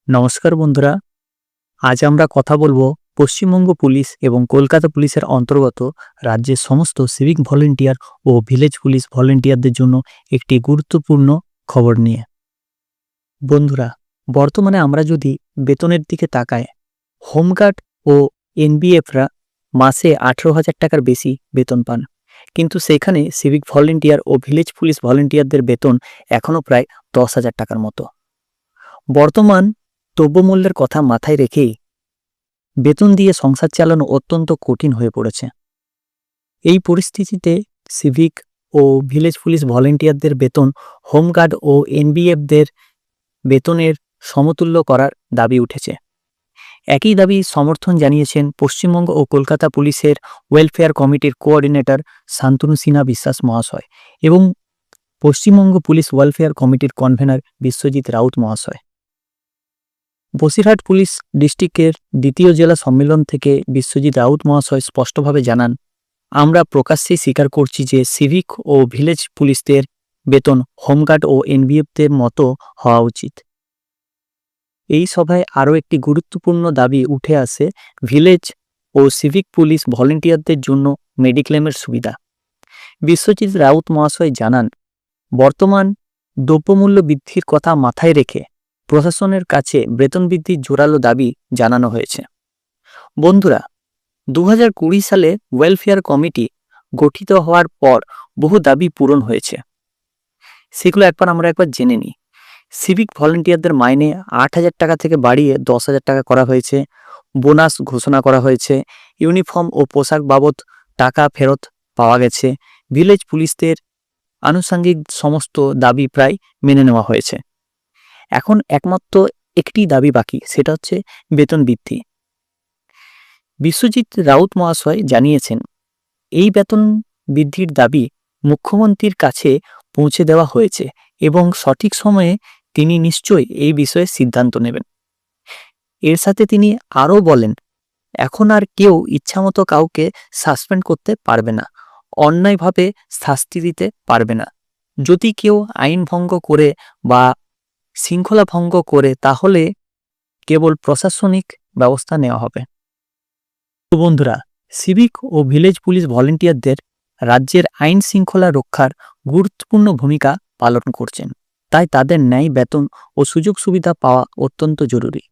নমস্কার বন্ধুরা, আজ আমরা কথা বলবো পশ্চিমবঙ্গ পুলিশ এবং কলকাতা পুলিশের অন্তর্গত রাজ্যের সমস্ত সিভিক ভলেন্টিয়ার ও ভিলেজ পুলিশ ভলেন্টিয়ারদের জন্য একটি গুরুত্বপূর্ণ খবর নিয়ে। বন্ধুরা, বর্তমানে আমরা যদি বেতনের দিকে তাকাই, হোমগার্ড ও এনবিএফরা মাসে 18,000 টাকার বেশি বেতন পান, কিন্তু সেখানে সিভিক ভলেন্টিয়ার ও ভিলেজ পুলিশ ভলেন্টিয়ারদের বেতন এখনও প্রায় 10,000 টাকার মতো। বর্তমান দ্রব্যমূল্যের কথা মাথায় রেখেই বেতন দিয়ে সংসার চালানো অত্যন্ত কঠিন হয়ে পড়েছে। এই পরিস্থিতিতে সিভিক ও ভিলেজ পুলিশ ভলেন্টিয়ারদের বেতন হোমগার্ড ও এনবিএফদের বেতনের সমতুল্য করার দাবি উঠেছে। একই দাবি সমর্থন জানিয়েছেন পশ্চিমবঙ্গ ও কলকাতা পুলিশের ওয়েলফেয়ার কমিটির কোঅর্ডিনেটর শান্তনু সিনহা বিশ্বাস মহাশয় এবং পশ্চিমবঙ্গ পুলিশ ওয়েলফেয়ার কমিটির কনভেনর বিশ্বজিৎ রাউত মহাশয়। বসিরহাট পুলিশ ডিস্ট্রিক্টের দ্বিতীয় জেলা সম্মেলন থেকে বিশ্বজিৎ রাউত মহাশয় স্পষ্টভাবে জানান, আমরা প্রকাশ্যেই স্বীকার করছি যে সিভিক ও ভিলেজ পুলিশদের বেতন হোমগার্ড ও এনবিএফদের মতো হওয়া উচিত। এই সভায় আরও একটি গুরুত্বপূর্ণ দাবি উঠে আসে ভিলেজ ও সিভিক পুলিশ ভলেন্টিয়ারদের জন্য মেডিক্লেমের সুবিধা। বিশ্বজিৎ রাউত মহাশয় জানান, বর্তমান দ্রব্যমূল্য বৃদ্ধির কথা মাথায় রেখে প্রশাসনের কাছে বেতন বৃদ্ধির জোরালো দাবি জানানো হয়েছে। বন্ধুরা, 2020 সালে ওয়েলফেয়ার কমিটি গঠিত হওয়ার পর বহু দাবি পূরণ হয়েছে, সেগুলো আমরা একবার জেনে নিই। সিভিক ভলেন্টিয়ারদের মাইনে 8,000 টাকা থেকে বাড়িয়ে 10,000 টাকা করা হয়েছে। বোনাস ঘোষণা করা হয়েছে। ইউনিফর্ম ও পোশাক বাবদ টাকা ফেরত পাওয়া গেছে। ভিলেজ পুলিশদের আনুষঙ্গিক সমস্ত দাবি প্রায় মেনে নেওয়া হয়েছে। এখন একমাত্র একটি দাবি বাকি, সেটা হচ্ছে বেতন বৃদ্ধি। বিশ্বজিৎ রাউত মহাশয় জানিয়েছেন, এই বেতন বৃদ্ধির দাবি মুখ্যমন্ত্রীর কাছে পৌঁছে দেওয়া হয়েছে এবং সঠিক সময়ে তিনি নিশ্চয়ই এই বিষয়ে সিদ্ধান্ত নেবেন। এর সাথে তিনি আরও বলেন, এখন আর কেউ ইচ্ছামতো কাউকে সাসপেন্ড করতে পারবে না, অন্যায়ভাবে শাস্তি দিতে পারবে না। যদি কেউ আইন ভঙ্গ করে বা শৃঙ্খলা ভঙ্গ করে তাহলে কেবল প্রশাসনিক ব্যবস্থা নেওয়া হবে। তো বন্ধুরা, সিভিক ও ভিলেজ পুলিশ ভলেন্টিয়ারদের রাজ্যের আইন শৃঙ্খলা রক্ষার গুরুত্বপূর্ণ ভূমিকা পালন করছেন, তাই তাদের ন্যায় বেতন ও সুযোগ সুবিধা পাওয়া অত্যন্ত জরুরি।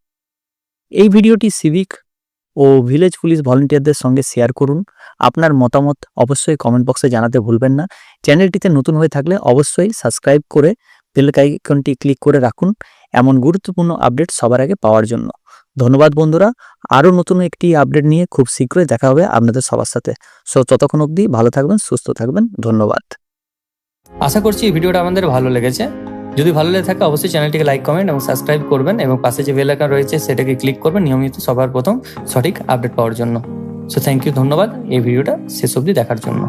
এই ভিডিওটি সিভিক ও ভিলেজ পুলিশ ভলেন্টিয়ারদের সঙ্গে শেয়ার করুন। আপনার মতামত অবশ্যই কমেন্ট বক্সে জানাতে ভুলবেন না। চ্যানেলটিতে নতুন হয়ে থাকলে অবশ্যই সাবস্ক্রাইব করে বেল আইকনটি ক্লিক করে রাখুন এমন গুরুত্বপূর্ণ আপডেট সবার আগে পাওয়ার জন্য। ধন্যবাদ বন্ধুরা, আরও নতুন একটি আপডেট নিয়ে খুব শীঘ্রই দেখা হবে আপনাদের সবার সাথে। ততক্ষণ অবধি ভালো থাকবেন, সুস্থ থাকবেন। ধন্যবাদ। আশা করছি এই ভিডিওটা আমাদের ভালো লেগেছে। যদি ভালো লেগে থাকে অবশ্যই চ্যানেলটিকে লাইক, কমেন্ট এবং সাবস্ক্রাইব করবেন এবং পাশে যে বেল আইকন রয়েছে সেটাকে ক্লিক করবেন নিয়মিত সবার প্রথম সঠিক আপডেট পাওয়ার জন্য। থ্যাংক ইউ, ধন্যবাদ এই ভিডিওটা শেষ অবধি দেখার জন্য।